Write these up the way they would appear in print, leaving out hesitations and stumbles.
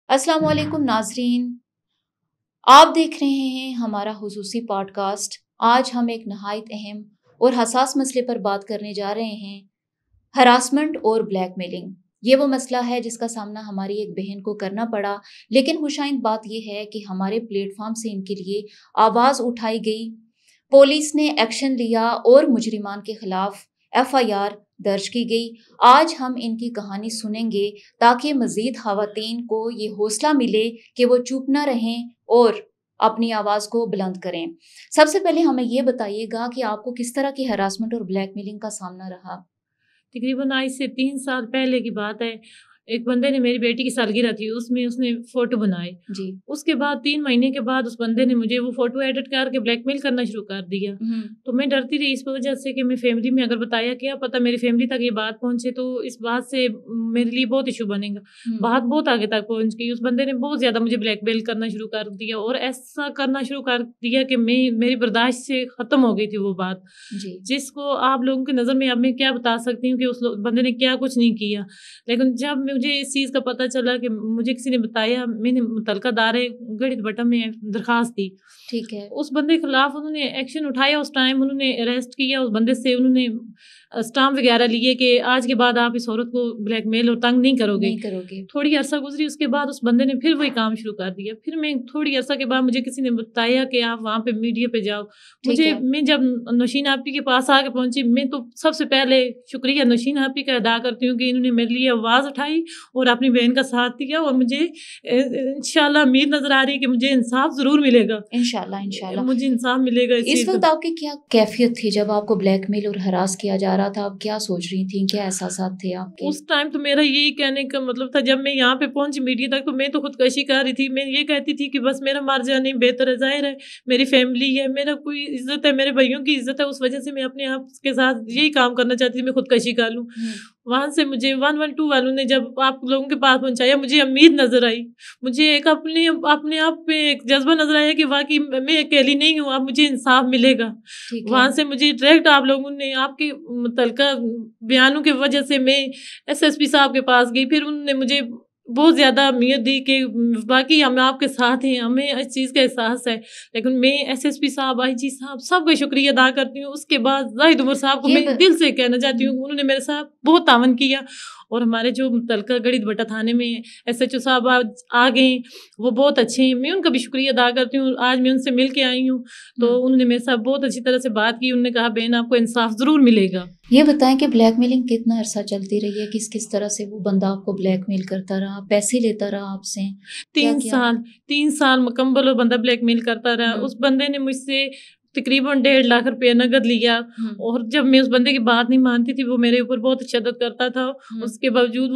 السلام علیکم ناظرین، آپ دیکھ رہے ہیں ہمارا خصوصی پوڈ کاسٹ۔ آج ہم ایک نہایت اہم اور حساس مسئلے پر بات کرنے جا رہے ہیں، ہراسمنٹ اور بلیک میلنگ۔ یہ وہ مسئلہ ہے جس کا سامنا ہماری ایک بہن کو کرنا پڑا، لیکن خوشائند بات یہ ہے کہ ہمارے پلیٹ فارم سے ان کے لیے آواز اٹھائی گئی، پولیس نے ایکشن لیا اور مجرمان کے خلاف FIR درج کی گئی۔ آج ہم ان کی کہانی سنیں گے تاکہ مزید خواتین کو یہ حوصلہ ملے کہ وہ چپ نہ رہیں اور اپنی آواز کو بلند کریں۔ سب سے پہلے ہمیں یہ بتائیے گا کہ آپ کو کس طرح کی ہراسمنٹ اور بلیک میلنگ کا سامنا رہا؟ تقریباً آج سے 3 سال پہلے کی بات ہے، ایک بندے نے میری بیٹی کی سالگرہ تھی، اس نے فوٹو بنائے جی۔ اس کے بعد 3 مہینے کے بعد اس بندے نے مجھے وہ فوٹو ایڈٹ کر کے بلیک میل کرنا شروع کر دیا۔ تو میں ڈرتی رہی اس وجہ سے کہ میں فیملی میں اگر بتایا کیا پتہ میری فیملی تک یہ بات پہنچے تو اس بات سے میرے لیے بہت ایشو بنے گا، بات بہت آگے تک پہنچ گئی۔ اس بندے نے بہت زیادہ مجھے بلیک میل کرنا شروع کر دیا اور ایسا کرنا شروع کر دیا کہ میری برداشت سے ختم ہو گئی تھی وہ بات، جس کو آپ لوگوں کی نظر میں اب میں کیا بتا سکتی ہوں کہ اس بندے نے کیا کچھ نہیں کیا۔ لیکن جب مجھے اس چیز کا پتہ چلا کہ مجھے کسی نے بتایا، میں نے متعلقہ دارے گڑھی بٹا میں درخواست دی۔ ٹھیک ہے۔ اس بندے کے خلاف انہوں نے ایکشن اٹھایا، اس ٹائم انہوں نے اریسٹ کیا، اس بندے سے انہوں نے اسٹامپ وغیرہ لیے کہ آج کے بعد آپ اس عورت کو بلیک میل اور تنگ نہیں کرو گے۔ تھوڑی عرصہ گزری، اس کے بعد اس بندے نے پھر وہی کام شروع کر دیا۔ پھر میں تھوڑی عرصہ کے بعد مجھے کسی نے بتایا کہ آپ وہاں پہ میڈیا پہ جاؤ۔ میں جب نوشین آپی کے پاس آ کے پہنچی، میں تو سب سے پہلے شکریہ نوشین آپی کا ادا کرتی ہوں کہ انہوں نے میرے لیے آواز اٹھائی اور اپنی بہن کا ساتھ دیا، اور مجھے انشاءاللہ امید نظر آ رہی ہے کہ مجھے انصاف ضرور ملے گا۔ انشاءاللہ مجھے انصاف ملے گا۔ اس وقت آپ کی کیا کیفیت تھی جب آپ کو بلیک میل اور ہراس کیا جا رہا تھا؟ آپ کیا سوچ رہی تھیں؟ کیا احساسات تھے آپ کے؟ اس ٹائم تو میرا یہی کہنے کا مطلب تھا، جب میں یہاں پہ پہنچی میڈیا تک تو میں تو خودکشی کر رہی تھی۔ میں یہ کہتی تھی کہ بس میرا مر جانا بہتر ہے، ظاہر ہے میری فیملی ہے، میرا کوئی عزت ہے، میرے بھائیوں کی عزت ہے، اس وجہ سے میں اپنے آپ کے ساتھ یہی کام کرنا چاہتی تھی، میں خودکشی کر لوں۔ وہاں سے مجھے 112 والوں نے جب آپ لوگوں کے پاس پہنچایا، مجھے امید نظر آئی، مجھے ایک اپنے آپ پہ ایک جذبہ نظر آیا کہ واقعی میں اکیلی نہیں ہوں، اب مجھے انصاف ملے گا۔ وہاں سے مجھے ڈائریکٹ آپ لوگوں نے آپ کے متعلقہ بیانوں کی وجہ سے میں SSP صاحب کے پاس گئی، پھر انہوں نے مجھے بہت زیادہ اہمیت دی کہ باقی ہم آپ کے ساتھ ہیں، ہمیں اس چیز کا احساس ہے۔ لیکن میں SSP صاحب، IG صاحب، سب کا شکریہ ادا کرتی ہوں۔ اس کے بعد زاہد عمر صاحب کو میں دل سے کہنا چاہتی ہوں، انہوں نے میرے ساتھ بہت تعاون کیا، اور ہمارے جو متعلقہ گڑھی بٹا تھانے میں SHO صاحب آ گئے، وہ بہت اچھے ہیں، میں ان کا بھی شکریہ ادا کرتی ہوں۔ آج میں ان سے مل کے آئی ہوں تو انہوں نے میرے ساتھ بہت اچھی طرح سے بات کی، انہوں نے کہا بہن آپ کو انصاف ضرور ملے گا۔ یہ بتائیں کہ بلیک میلنگ کتنا عرصہ چلتی رہی ہے؟ کس طرح سے وہ بندہ آپ کو بلیک میل کرتا رہا، پیسے لیتا رہا آپ سے؟ 3 سال مکمل وہ بندہ بلیک میل کرتا رہا۔ اس بندے نے مجھ سے تقریباً 1.5 لاکھ روپے نقد لیا، اور جب میں اس بندے کی بات نہیں مانتی تھی وہ میرے اوپر بہت تشدد کرتا تھا۔ اس کے باوجود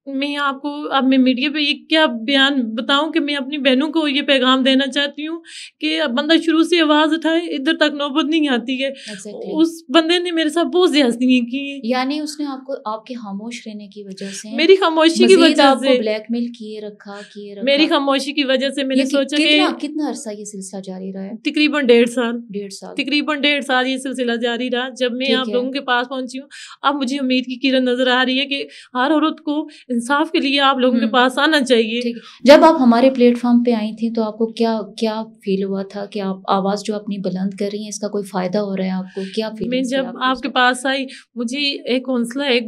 میں آپ کو اب میں میڈیا پہ یہ کیا بیان بتاؤں کہ میں اپنی بہنوں کو یہ پیغام دینا چاہتی ہوں کہ بندہ شروع سے آواز اٹھائے، ادھر تک نوبت نہیں آتی ہے۔ اس بندے نے میرے ساتھ بہت زیادتیاں کی، یعنی اس نے آپ کے خاموش رہنے کی وجہ سے، میری خاموشی کی وجہ سے بلیک میل کیے رکھا۔ میری خاموشی کی وجہ سے میں نے سوچا کہ کتنا عرصہ یہ سلسلہ جاری رہا ہے؟ تقریباً 1.5 سال یہ سلسلہ جاری رہا۔ جب میں آپ لوگوں کے پاس پہنچی ہوں، اب مجھے امید کی کرن نظر آ رہی ہے کہ ہر عورت کو انصاف کے لیے آپ لوگوں کے پاس آنا چاہیے۔ جب آپ ہمارے پلیٹ فارم پہ آئی تھیں تو آپ کو کیا فیل ہوا تھا کہ آپ آواز جو اپنی بلند کر رہی ہیں اس کا کوئی فائدہ ہو رہا ہے آپ کو؟ کیا فیل؟ میں جب آپ کے پاس آئی مجھے ایک حوصلہ، ایک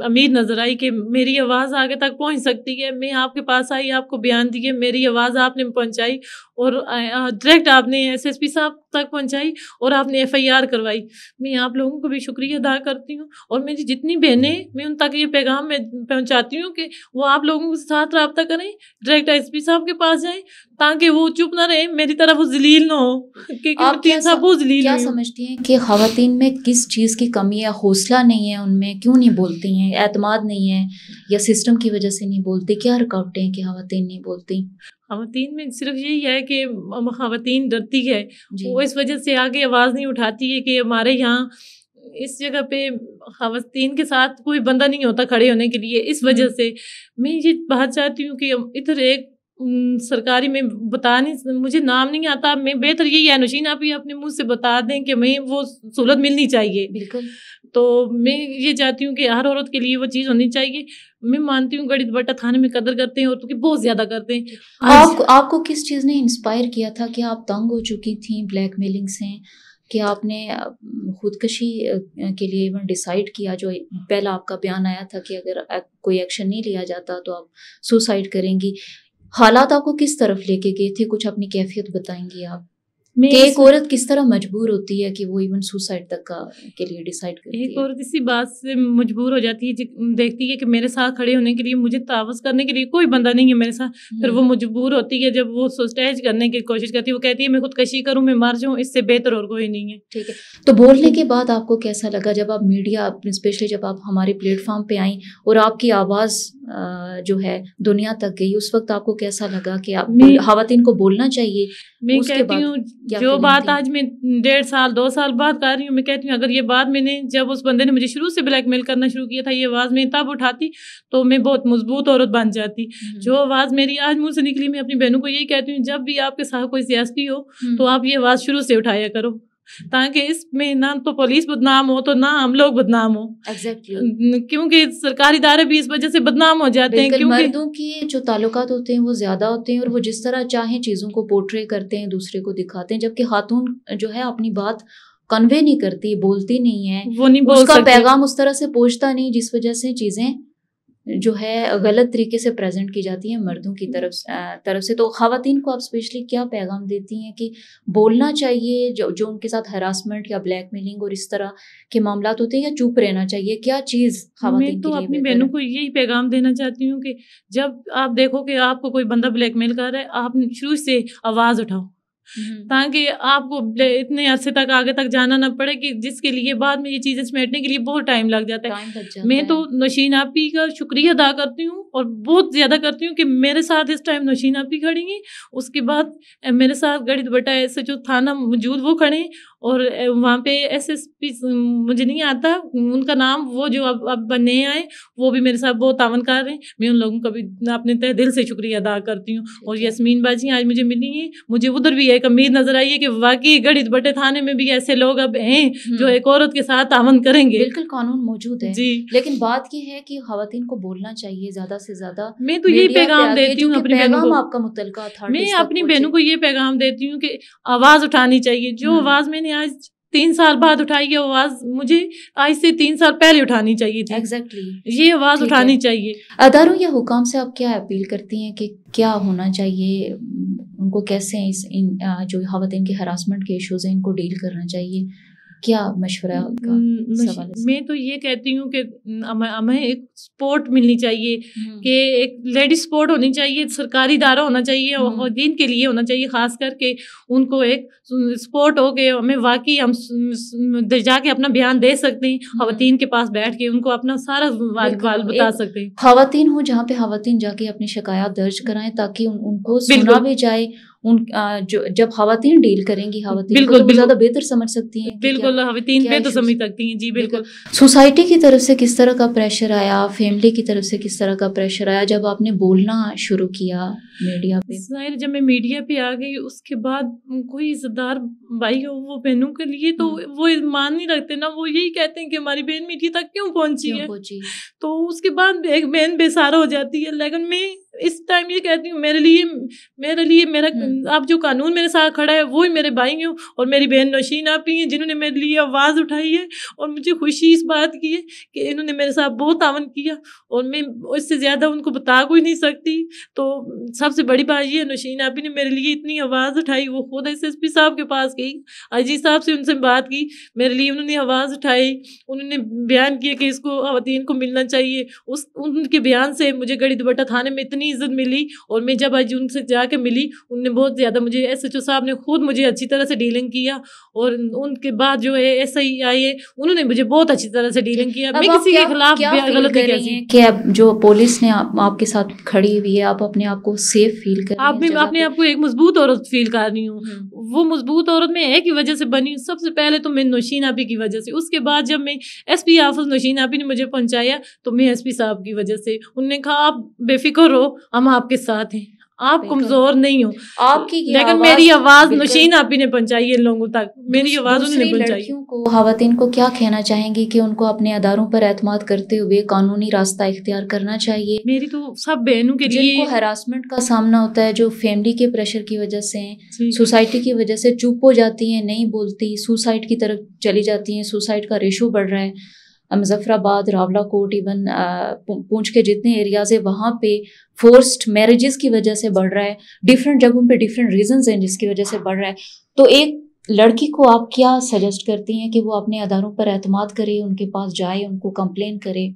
امید نظر آئی کہ میری آواز آگے تک پہنچ سکتی ہے۔ میں آپ کے پاس آئی، آپ کو بیان دیے، میری آواز آپ نے پہنچائی، اور ڈائریکٹ آپ نے SSP صاحب تک پہنچائی، اور آپ نے FIR کروائی۔ میں آپ لوگوں کو بھی شکریہ ادا کرتی ہوں، اور میری جتنی بہنیں، میں ان تک یہ پیغام میں پہنچاتی ہوں کہ وہ آپ لوگوں کے ساتھ رابطہ کریں، ڈائریکٹ SP صاحب کے پاس جائیں، تاکہ وہ چپ نہ رہے، میری طرف وہ ذلیل نہ ہو، کیونکہ آپ کیا سمجھتی ہیں کہ خواتین میں کس چیز کی کمی ہے؟ حوصلہ نہیں ہے ان میں؟ کیوں نہیں بولتی ہیں؟ اعتماد نہیں ہے یا سسٹم کی وجہ سے نہیں بولتی؟ کیا رکاوٹیں ہیں کہ خواتین نہیں بولتی؟ خواتین میں صرف یہی ہے کہ خواتین ڈرتی ہے، وہ اس وجہ سے آگے آواز نہیں اٹھاتی ہے کہ ہمارے یہاں اس جگہ پہ خواتین کے ساتھ کوئی بندہ نہیں ہوتا کھڑے ہونے کے لیے۔ اس وجہ سے میں یہ بات چاہتی ہوں کہ ادھر ایک سرکاری میں بتا نہیں، مجھے نام نہیں آتا، میں بہتر یہی ہے نوشین آپ یہ اپنے منہ سے بتا دیں کہ ہمیں وہ سہولت ملنی چاہیے. بالکل. تو میں یہ چاہتی ہوں کہ ہر عورت کے لیے وہ چیز ہونی چاہیے. میں مانتی ہوں گڑی دوپٹہ تھانے میں قدر کرتے ہیں عورتوں کی بہت زیادہ کرتے ہیں. آپ کو کس چیز نے انسپائر کیا تھا کہ آپ تنگ ہو چکی تھیں بلیک میلنگ سے کہ آپ نے خودکشی کے لیے ایون ڈیسائیڈ کیا؟ جو پہلا آپ کا بیان آیا تھا کہ اگر کوئی ایکشن نہیں لیا جاتا تو آپ سوسائڈ کریں گی. حالات آپ کو کس طرف لے کے گئے تھے؟ کچھ اپنی کیفیت بتائیں گی آپ کہ ایک عورت کس طرح مجبور ہوتی ہے کہ وہ ایون سوسائڈ تک کے لیے ڈیسائیڈ کرتی ہے؟ ایک عورت اسی بات سے مجبور ہو جاتی ہے، دیکھتی ہے کہ میرے ساتھ کھڑے ہونے کے لیے، مجھے تعاوض کرنے کے لیے کوئی بندہ نہیں ہے میرے ساتھ، پھر وہ مجبور ہوتی ہے. جب وہ سوسائڈ کرنے کی کوشش کرتی ہے، وہ کہتی ہے میں خودکشی کروں، میں مر جاؤں، اس سے بہتر اور کوئی نہیں ہے. ٹھیک ہے. تو بولنے کے بعد آپ کو کیسا لگا جب آپ میڈیا، اسپیشلی جب آپ ہمارے پلیٹ فارم پہ آئیں اور آپ کی آواز جو ہے دنیا تک گئی، اس وقت آپ کو کیسا لگا کہ آپ خواتین کو بولنا چاہیے؟ میں کہتی ہوں جو بات آج میں 1.5 سال 2 سال بعد کر رہی ہوں، میں کہتی ہوں اگر یہ بات میں نے، جب اس بندے نے مجھے شروع سے بلیک میل کرنا شروع کیا تھا، یہ آواز میں تب اٹھاتی تو میں بہت مضبوط عورت بن جاتی. جو آواز میری آج منہ سے نکلی، میں اپنی بہنوں کو یہی کہتی ہوں جب بھی آپ کے ساتھ کوئی سیاسی ہو تو آپ یہ آواز شروع سے اٹھایا کرو، تاکہ اس میں نہ تو پولیس بدنام ہو تو نہ ہم لوگ بدنام ہوں. کیونکہ سرکاری ادارے بھی اس وجہ سے بدنام ہو جاتے ہیں. کیونکہ مردوں کی جو تعلقات ہوتے ہیں وہ زیادہ ہوتے ہیں اور وہ جس طرح چاہیں چیزوں کو پورٹرے کرتے ہیں، دوسرے کو دکھاتے ہیں، جبکہ خاتون جو ہے اپنی بات کنوے نہیں کرتی، بولتی نہیں ہے، وہ نہیں بول اس کا سکتی، پیغام اس طرح سے پہنچتا نہیں، جس وجہ سے چیزیں جو ہے غلط طریقے سے پریزنٹ کی جاتی ہیں مردوں کی طرف سے. تو خواتین کو آپ اسپیشلی کیا پیغام دیتی ہیں کہ بولنا چاہیے جو ان کے ساتھ ہراسمنٹ یا بلیک میلنگ اور اس طرح کے معاملات ہوتے ہیں، یا چپ رہنا چاہیے؟ کیا چیز خواتین کے لیے؟ میں تو اپنی بہنوں کو یہی پیغام دینا چاہتی ہوں کہ جب آپ دیکھو کہ آپ کو کوئی بندہ بلیک میل کر رہا ہے، آپ شروع سے آواز اٹھاؤ، تاکہ آپ کو اتنے عرصے تک آگے تک جانا نہ پڑے، کہ جس کے لیے بعد میں یہ چیزیں سمیٹنے کے لیے بہت ٹائم لگ جاتا ہے. میں تو نوشین آپی کا شکریہ ادا کرتی ہوں اور بہت زیادہ کرتی ہوں کہ میرے ساتھ اس ٹائم نوشین آپی کھڑی ہیں، اس کے بعد میرے ساتھ گڑی دوپٹہ ایسے جو تھانہ موجود وہ کھڑے ہیں، اور وہاں پہ SSP مجھے نہیں آتا ان کا نام، وہ جو اب نئے آئے وہ بھی میرے ساتھ بہت تعاون کر رہے ہیں. میں ان لوگوں کا بھی اپنے تہ دل سے شکریہ ادا کرتی ہوں. اور یاسمین باجی آج مجھے ملی ہیں، مجھے ادھر بھی ایک امید نظر آئی ہے کہ واقعی گڑی دوپٹے تھانے میں بھی ایسے لوگ اب ہیں جو ایک عورت کے ساتھ تعاون کریں گے. بالکل قانون موجود ہے جی، لیکن بات یہ ہے کہ خواتین کو بولنا چاہیے زیادہ سے زیادہ. میں تو یہی پیغام دیتی ہوں اپنی بہنوں کو، آپ کا متعلقہ میں اپنی بہنوں کو یہ پیغام دیتی ہوں کہ آواز اٹھانی چاہیے. جو آواز میں نے آج 3 سال بعد اٹھائی ہے، آواز مجھے آج سے 3 سال پہلے اٹھانی چاہیے تھی. ایگزیکٹلی یہ آواز اٹھانی چاہیے. اداروں یا حکام سے آپ کیا اپیل کرتی ہیں کہ کیا ہونا چاہیے؟ ان کو کیسے جو خواتین کے ہراسمنٹ کے ایشوز ہیں ان کو ڈیل کرنا چاہیے؟ کیا مشورہ کا سوال ہے؟ میں تو یہ کہتی ہوں کہ ہمیں ایک سپورٹ ملنی چاہیے، کہ ایک لیڈی سپورٹ ہونی چاہیے، سرکاری ادارہ ہونا چاہیے، خواتین کے لیے ہونا چاہیے، خاص کر کے ان کو ایک سپورٹ ہو کہ ہمیں واقعی ہم جا کے اپنا بیان دے سکتے ہیں، خواتین کے پاس بیٹھ کے ان کو اپنا سارا وال بتا سکتے ہیں. خواتین ہوں جہاں پہ خواتین جا کے اپنی شکایات درج کرائیں تاکہ ان کو سنا بھی جائے. جب خواتین ڈیل کریں گی، خواتین کو زیادہ بہتر سمجھ سکتی ہیں. بالکل خواتین بہتر سمجھ سکتی ہیں. جی بالکل. سوسائٹی کی طرف سے کس طرح کا پریشر آیا، فیملی کی طرف سے کس طرح کا پریشر آیا جب آپ نے بولنا شروع کیا میڈیا پہ؟ ظاہر جب میں میڈیا پہ آ گئی اس کے بعد کوئی عزت دار بھائی ہو وہ بہنوں کے لیے تو وہ مان نہیں رکھتے نا، وہ یہی کہتے ہیں کہ ہماری بہن میڈیا تک کیوں پہنچی ہے. تو اس کے بعد ایک بہن بے سہارا ہو جاتی ہے. لیکن میں اس ٹائم یہ کہتی ہوں میرے لیے میرا اب جو قانون میرے ساتھ کھڑا ہے وہی میرے بھائی ہیں اور میری بہن نوشین آپی ہیں جنہوں نے میرے لیے آواز اٹھائی ہے. اور مجھے خوشی اس بات کی ہے کہ انہوں نے میرے ساتھ بہت تعاون کیا اور میں اس سے زیادہ ان کو بتا کوئی نہیں سکتی. تو سب سے بڑی بات یہ ہے نوشین آپی نے میرے لیے اتنی آواز اٹھائی، وہ خود SSP صاحب کے پاس گئی، عزیز صاحب سے ان سے بات کی، میرے لیے انہوں نے آواز اٹھائی، انہوں نے بیان کیا کہ اس کو خواتین کو ملنا چاہیے. ان کے بیان سے مجھے گڑی دوپٹہ تھانے میں اتنی عزت ملی. اور میں جب آج ان سے جا کے ملی ان نے بہت زیادہ مجھے SHO صاحب نے خود مجھے اچھی طرح سے ڈیلنگ کیا. اور ان کے بعد جو ہے SI آئے انہوں نے مجھے بہت اچھی طرح سے ڈیلنگ کیا. میں کسی کے خلاف غلط نہیں کہتی کہ اب جو پولیس نے آپ کے ساتھ کھڑی ہوئی ہے آپ اپنے آپ کو سیف فیل کر رہی ہیں؟ میں اپنے آپ کو ایک مضبوط عورت فیل کر رہی ہوں. وہ مضبوط عورت میں ایک ہی وجہ سے بنی. سب سے پہلے تو میں نوشین آپی کی وجہ سے، اس کے بعد جب میں SP آفس نوشین آپی نے مجھے پہنچایا تو میں SP صاحب کی وجہ سے. انہوں نے کہا آپ بے فکر ہو، ہم آپ کے ساتھ ہیں، آپ کمزور نہیں ہو آپ کی، لیکن میری آواز نوشین آپی نے پہنچائی ہے لوگوں تک، میری آواز انہوں نے پہنچائی۔ لڑکیوں کو، خواتین کو کیا کہنا چاہیں گی کہ ان کو اپنے اداروں پر اعتماد کرتے ہوئے قانونی راستہ اختیار کرنا چاہیے؟ میری تو سب بہنوں کے لیے، جن کو ہراسمنٹ کا سامنا ہوتا ہے، جو فیملی کے پریشر کی وجہ سے، سوسائٹی کی وجہ سے چپ ہو جاتی ہیں، نہیں بولتی، سوسائڈ کی طرف چلی جاتی ہیں، سوسائڈ کا ریشو بڑھ رہا ہے، مظفر آباد، راولا کوٹ، ایون پونچھ کے جتنے ایریاز ہیں وہاں پہ فورسڈ میرجز کی وجہ سے بڑھ رہا ہے، ڈفرینٹ جگہوں پہ ڈفرینٹ ریزنز ہیں جس کی وجہ سے بڑھ رہا ہے۔ تو ایک لڑکی کو آپ کیا سجیسٹ کرتی ہیں کہ وہ اپنے اداروں پر اعتماد کرے، ان کے پاس جائے، ان کو کمپلین کرے؟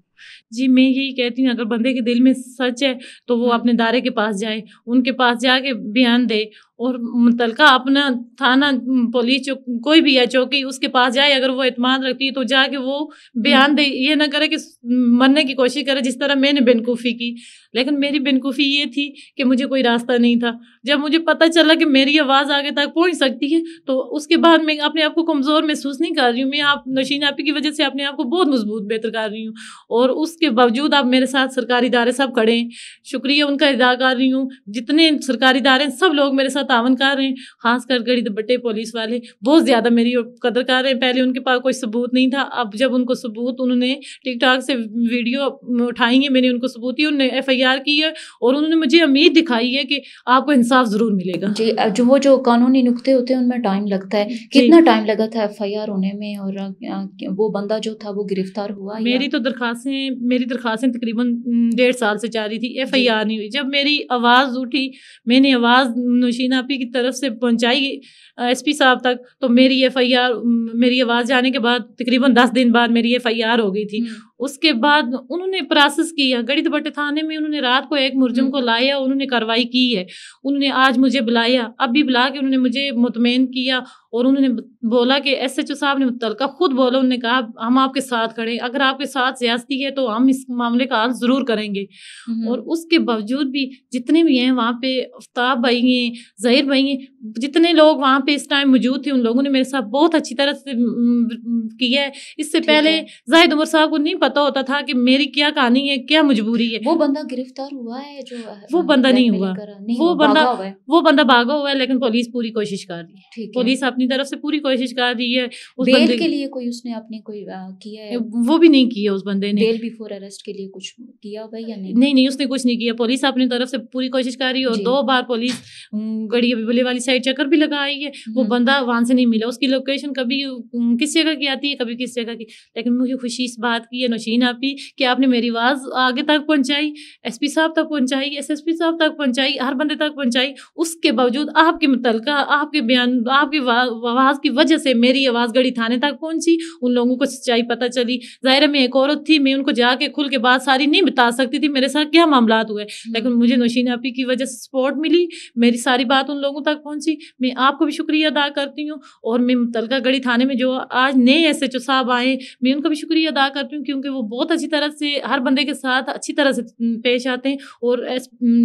جی میں یہی کہتی ہوں، اگر بندے کے دل میں سچ ہے تو وہ اپنے ادارے کے پاس جائے، ان کے پاس جا کے بیان دے، اور متعلقہ اپنا تھانہ، پولیس، کوئی بھی ہے چوکی، اس کے پاس جائے، اگر وہ اعتماد رکھتی ہے تو جا کے وہ بیان دے، یہ نہ کرے کہ مرنے کی کوشش کرے جس طرح میں نے بینوقوفی کی۔ لیکن میری بینوقوفی یہ تھی کہ مجھے کوئی راستہ نہیں تھا، جب مجھے پتہ چلا کہ میری آواز آگے تک پہنچ سکتی ہے تو اس کے بعد میں اپنے آپ کو کمزور محسوس نہیں کر رہی ہوں، میں نوشین آپی کی وجہ سے اپنے آپ کو بہت مضبوط بہتر کر رہی ہوں، اور اس کے باوجود اب میرے ساتھ سرکاری ادارے سب کھڑے ہیں، شکریہ ان کا ادا کر رہی ہوں، جتنے سرکاری ادارے ہیں سب لوگ میرے ساتھ تعاون کر رہے ہیں، خاص کر گڑی دبٹے پولیس والے بہت زیادہ میری قدر کر رہے ہیں۔ پہلے ان کے پاس کوئی ثبوت نہیں تھا، اب جب ان کو ثبوت، انہوں نے ٹک ٹاک سے ویڈیو اٹھائی ہے، میں نے ان کو ثبوت دی، انہوں نے ایف آئی آر کی ہے، اور انہوں نے مجھے امید دکھائی ہے کہ آپ کو انصاف ضرور ملے گا۔ جی، جو قانونی نقطے ہوتے ہیں ان میں ٹائم لگتا ہے، کتنا ٹائم لگا تھا ایف آئی آر ہونے میں، اور وہ بندہ جو تھا وہ گرفتار ہوا؟ میری درخواستیں تقریباً 1.5 سال سے جاری تھی، ایف آئی آر نہیں ہوئی۔ جب میری آواز اٹھی، میں نے آواز نوشین آپی کی طرف سے پہنچائی ایس پی صاحب تک، تو میری ایف آئی آر، میری آواز جانے کے بعد تقریباً 10 دن بعد میری ایف آئی آر ہو گئی تھی۔ اس کے بعد انہوں نے پروسیس کیا، گڑی دبٹے تھانے میں انہوں نے رات کو ایک ملزم کو لایا، انہوں نے کارروائی کی ہے، انہوں نے آج مجھے بلایا، اب بھی بلا کے انہوں نے مجھے مطمئن کیا، اور انہوں نے بولا کہ ایس ایچ او صاحب نے متعلقہ خود بولا، انہوں نے کہا ہم آپ کے ساتھ کھڑے ہیں، اگر آپ کے ساتھ زیادتی ہے تو ہم اس معاملے کا حل ضرور کریں گے۔ اور اس کے باوجود بھی جتنے بھی ہیں وہاں پہ، آفتاب بھائی ہیں، ظہیر بھائی ہیں، جتنے لوگ وہاں پہ اس ٹائم موجود تھے، ان لوگوں نے میرے ساتھ بہت اچھی طرح سے کیا ہے۔ اس سے پہلے زاہد عمر صاحب کو نہیں پتا ہوتا تھا کہ میری کیا کہانی ہے، کیا مجبوری ہے۔ وہ بندہ گرفتار ہوا ہے جو؟ وہ بندہ نہیں ہوا، وہ بندہ بھاگا ہوا ہے، لیکن پولیس پوری کوشش کر رہی ہے، پولیس اپنی طرف سے پوری کوشش کر رہی ہے۔ بیل کے لیے کوئی اس نے اپنے کوئی کیا ہے؟ وہ بھی نہیں کیا اس بندے نے، بیل بیفور اریسٹ کے لیے کچھ کیا ہوا یا نہیں؟ نہیں، اس نے کچھ نہیں کیا، پولیس اپنی طرف سے پوری کوشش کر رہی ہے، اور 2 بار پولیس گڑی بلے والی سائڈ چکر بھی لگا آئی ہے، وہ بندہ وہاں سے نہیں ملا، اس کی لوکیشن کبھی کس جگہ کی آتی ہے، کبھی کس جگہ کی۔ لیکن مجھے خوشی اس بات کی ہے نوشین آپی کہ آپ نے میری آواز آگے تک پہنچائی، ایس پی صاحب تک پہنچائی، ایس ایس پی صاحب تک پہنچائی، ہر بندے تک پہنچائی۔ اس کے باوجود آپ کے متعلقہ، آپ کے بیان، آپ کی آواز کی وجہ سے میری آواز گڑی تھانے تک پہنچی، ان لوگوں کو سچائی پتہ چلی۔ ظاہر ہے میں ایک عورت تھی، میں ان کو جا کے کھل کے بات ساری نہیں بتا سکتی تھی میرے ساتھ کیا معاملات ہوئے، لیکن مجھے نوشین آپی کی وجہ سے سپورٹ ملی، میری ساری بات ان لوگوں تک پہنچی۔ میں آپ کو بھی شکریہ ادا کرتی ہوں، اور میں متعلقہ گڑی تھانے میں جو آج نئے ایس ایچ او صاحب آئے، میں ان کا بھی شکریہ ادا کرتی ہوں، کیونکہ وہ بہت اچھی طرح سے ہر بندے کے ساتھ اچھی طرح سے پیش آتے ہیں، اور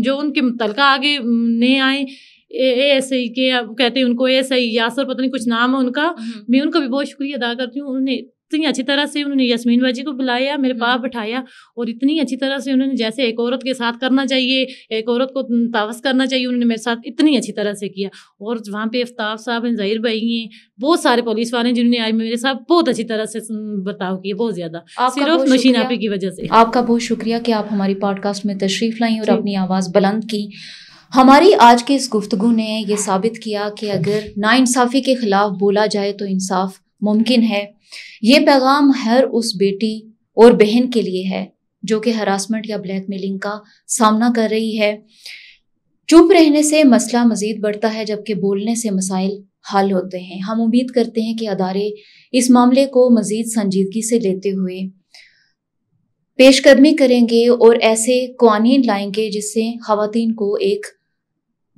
جو ان کے متعلقہ آگے نئے آئے، ایس آئی کے کہتے ہیں ان کو، ایس آئی یاسر پتہ نہیں کچھ نام ہے ان کا، میں ان کا بھی بہت شکریہ ادا کرتی ہوں۔ انہوں نے اتنی اچھی طرح سے انہوں نے یاسمین باجی کو بلایا، میرے پاس بٹھایا، اور اتنی اچھی طرح سے انہوں نے جیسے ایک عورت کے ساتھ کرنا چاہیے، ایک عورت کو تعوض کرنا چاہیے، انہوں نے میرے ساتھ اتنی اچھی طرح سے کیا۔ اور وہاں پہ آفتاب صاحب ہیں، ظہیر بھائی ہیں، بہت سارے پولیس والے ہیں جنہوں نے آج میرے ساتھ بہت اچھی طرح سے برتاؤ کیا، بہت زیادہ، صرف نوشین آپی کی وجہ سے۔ آپ کا بہت شکریہ کہ آپ ہماری پوڈ کاسٹ میں تشریف لائیں اور اپنی آواز بلند کی۔ ہماری آج کی اس گفتگو نے یہ ثابت کیا کہ اگر ناانصافی کے خلاف بولا جائے تو انصاف ممکن ہے۔ یہ پیغام ہر اس بیٹی اور بہن کے لیے ہے جو کہ ہراسمنٹ یا بلیک میلنگ کا سامنا کر رہی ہے۔ چپ رہنے سے مسئلہ مزید بڑھتا ہے، جبکہ بولنے سے مسائل حل ہوتے ہیں۔ ہم امید کرتے ہیں کہ ادارے اس معاملے کو مزید سنجیدگی سے لیتے ہوئے پیش قدمی کریں گے اور ایسے قوانین لائیں گے جس سے خواتین کو ایک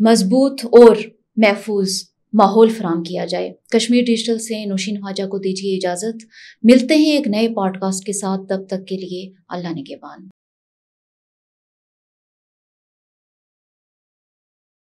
مضبوط اور محفوظ ماحول فراہم کیا جائے۔ کشمیر ڈیجیٹل سے نوشین خواجہ کو دیجیے اجازت، ملتے ہیں ایک نئے پوڈ کاسٹ کے ساتھ، تب تک کے لیے اللہ نگہبان۔